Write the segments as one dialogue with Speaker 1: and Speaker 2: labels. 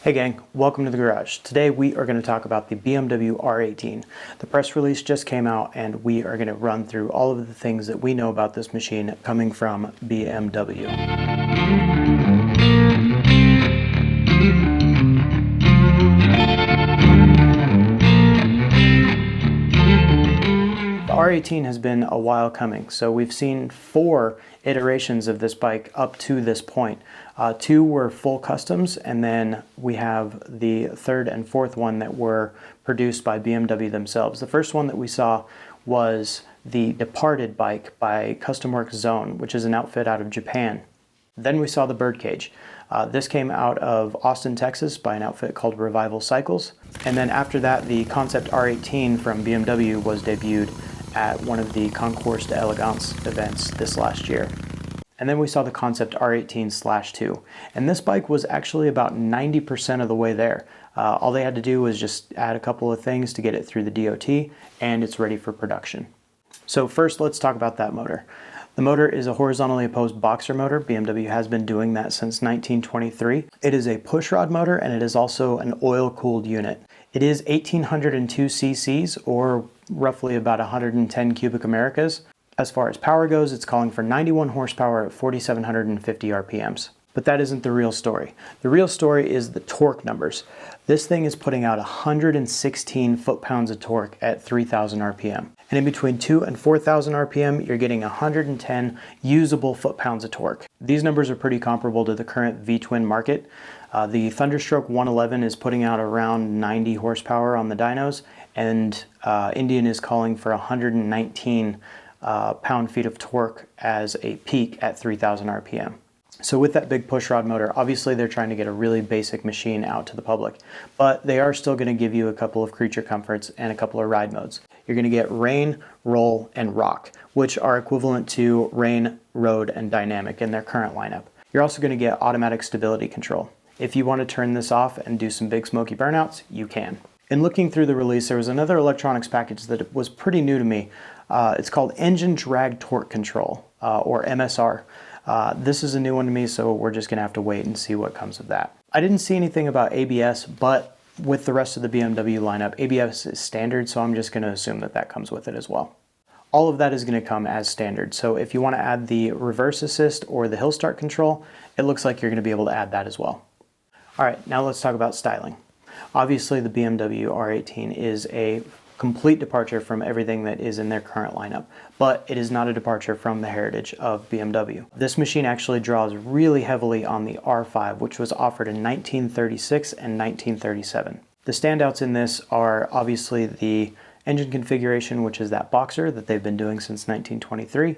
Speaker 1: Hey gang, welcome to the garage. Today we are going to talk about the BMW R18. The press release just came out and we are going to run through all of the things that we know about this machine coming from BMW. The R18 has been a while coming, so we've seen 4 iterations of this bike up to this point. 2 were full customs, and then we have the 3rd and 4th one that were produced by BMW themselves. The first one that we saw was the Departed bike by Custom Works Zone, which is an outfit out of Japan. Then we saw the Birdcage. This came out of Austin, Texas by an outfit called Revival Cycles. And then after that, the Concept R18 from BMW was debuted at one of the Concours d'Elegance events this last year. And then we saw the Concept R18/2. And this bike was actually about 90% of the way there. All they had to do was just add a couple of things to get it through the DOT, and it's ready for production. So first, let's talk about that motor. The motor is a horizontally opposed boxer motor. BMW has been doing that since 1923. It is a pushrod motor, and it is also an oil-cooled unit. It is 1,802 cc's, or roughly about 110 cubic Americas. As far as power goes, it's calling for 91 horsepower at 4,750 RPMs. But that isn't the real story. The real story is the torque numbers. This thing is putting out 116 foot-pounds of torque at 3,000 RPM. And in between 2,000 and 4,000 RPM, you're getting 110 usable foot-pounds of torque. These numbers are pretty comparable to the current V-twin market. The Thunderstroke 111 is putting out around 90 horsepower on the dynos, and Indian is calling for 119 pound-feet of torque as a peak at 3,000 RPM. So with that big pushrod motor, obviously they're trying to get a really basic machine out to the public, but they are still going to give you a couple of creature comforts and a couple of ride modes. You're going to get rain, roll, and rock, which are equivalent to rain, road, and dynamic in their current lineup. You're also going to get automatic stability control. If you want to turn this off and do some big smoky burnouts, you can. In looking through the release, there was another electronics package that was pretty new to me. It's called Engine Drag Torque Control, or MSR. This is a new one to me, so we're just going to have to wait and see what comes of that. I didn't see anything about ABS, but with the rest of the BMW lineup, ABS is standard, so I'm just going to assume that that comes with it as well. All of that is going to come as standard, so if you want to add the reverse assist or the hill start control, it looks like you're going to be able to add that as well. Alright, now let's talk about styling. Obviously the BMW R18 is a complete departure from everything that is in their current lineup, but it is not a departure from the heritage of BMW. This machine actually draws really heavily on the R5, which was offered in 1936 and 1937. The standouts in this are obviously the engine configuration, which is that boxer that they've been doing since 1923,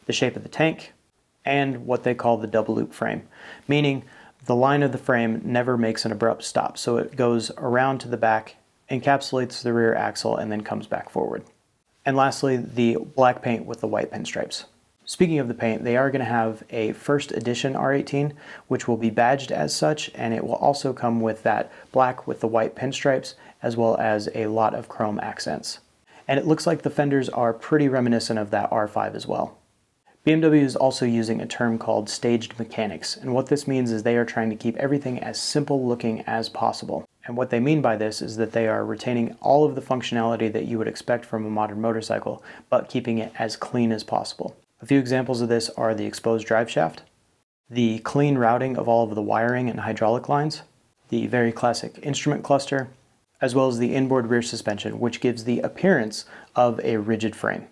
Speaker 1: the shape of the tank, and what they call the double loop frame, meaning the line of the frame never makes an abrupt stop, so it goes around to the back, encapsulates the rear axle, and then comes back forward. And lastly, the black paint with the white pinstripes. Speaking of the paint, they are going to have a first edition R18, which will be badged as such, and it will also come with that black with the white pinstripes, as well as a lot of chrome accents. And it looks like the fenders are pretty reminiscent of that R5 as well. BMW is also using a term called staged mechanics, and what this means is they are trying to keep everything as simple looking as possible. And what they mean by this is that they are retaining all of the functionality that you would expect from a modern motorcycle, but keeping it as clean as possible. A few examples of this are the exposed drive shaft, the clean routing of all of the wiring and hydraulic lines, the very classic instrument cluster, as well as the inboard rear suspension, which gives the appearance of a rigid frame.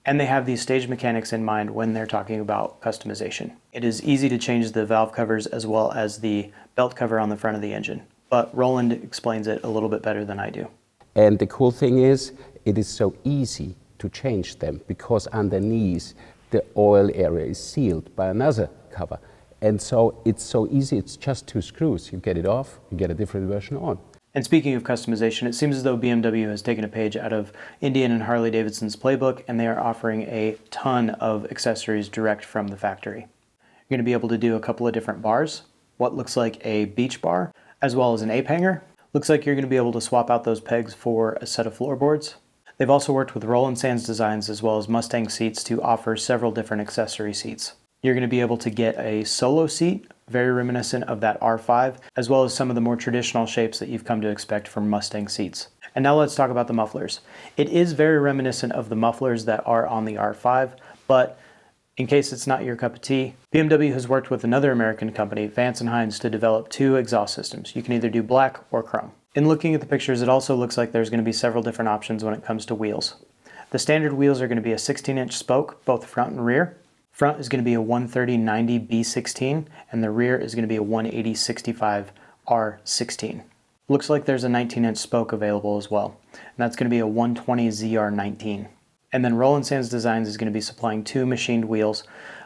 Speaker 1: And they have these staged mechanics in mind when they're talking about customization. It is easy to change the valve covers as well as the belt cover on the front of the engine, but Roland explains it a little bit better than I do.
Speaker 2: And the cool thing is, it is so easy to change them because underneath the oil area is sealed by another cover. And so it's so easy, it's just 2 screws. You get it off, you get a different version on.
Speaker 1: And speaking of customization, it seems as though BMW has taken a page out of Indian and Harley-Davidson's playbook, and they are offering a ton of accessories direct from the factory. You're going to be able to do a couple of different bars, what looks like a beach bar, as well as an ape hanger. Looks like you're going to be able to swap out those pegs for a set of floorboards. They've also worked with Roland Sands designs as well as Mustang seats to offer several different accessory seats. You're going to be able to get a solo seat very reminiscent of that R5, as well as some of the more traditional shapes that you've come to expect from Mustang seats. And now let's talk about the mufflers. It is very reminiscent of the mufflers that are on the R5, but in case it's not your cup of tea, BMW has worked with another American company, Vance & Hines, to develop two exhaust systems. You can either do black or chrome. In looking at the pictures, it also looks like there's going to be several different options when it comes to wheels. The standard wheels are going to be a 16-inch spoke, both front and rear. Front is going to be a 130/90 B16, and the rear is going to be a 180/65 R16. Looks like there's a 19-inch spoke available as well, and that's going to be a 120 ZR19. And then Roland Sands Designs is going to be supplying two machined wheels,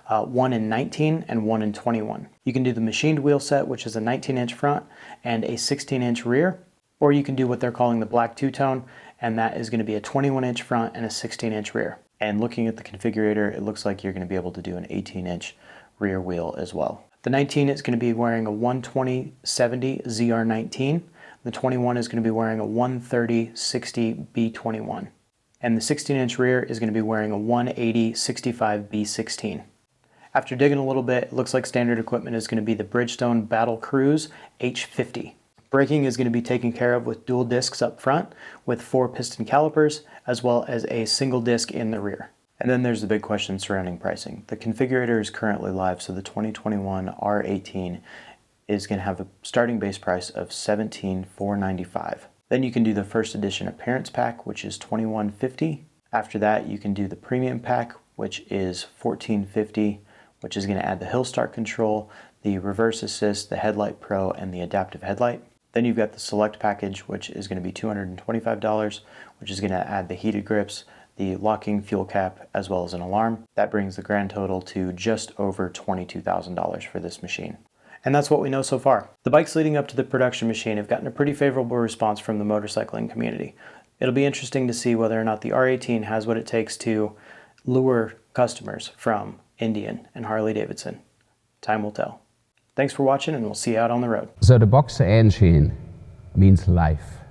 Speaker 1: one in 19 and one in 21. You can do the machined wheel set, which is a 19-inch front and a 16-inch rear, or you can do what they're calling the black two-tone, and that is going to be a 21-inch front and a 16-inch rear. And looking at the configurator, it looks like you're going to be able to do an 18-inch rear wheel as well. The 19 is going to be wearing a 120/70 ZR19. The 21 is going to be wearing a 130/60 B21. And the 16-inch rear is going to be wearing a 180/65 B16. After digging a little bit, it looks like standard equipment is going to be the Bridgestone Battle Cruise H50. Braking is going to be taken care of with dual discs up front with 4 piston calipers, as well as a single disc in the rear. And then there's the big question surrounding pricing. The configurator is currently live, so the 2021 R18 is going to have a starting base price of $17,495. Then you can do the first edition appearance pack, which is $2150. After that, you can do the premium pack, which is $1450, which is going to add the hill start control, the reverse assist, the headlight pro, and the adaptive headlight. Then you've got the select package, which is going to be $225, which is going to add the heated grips, the locking fuel cap, as well as an alarm. That brings the grand total to just over $22,000 for this machine. And that's what we know so far. The bikes leading up to the production machine have gotten a pretty favorable response from the motorcycling community. It'll be interesting to see whether or not the R18 has what it takes to lure customers from Indian and Harley Davidson. Time will tell. Thanks for watching, and we'll see you out on the road.
Speaker 2: So the Boxer engine means life.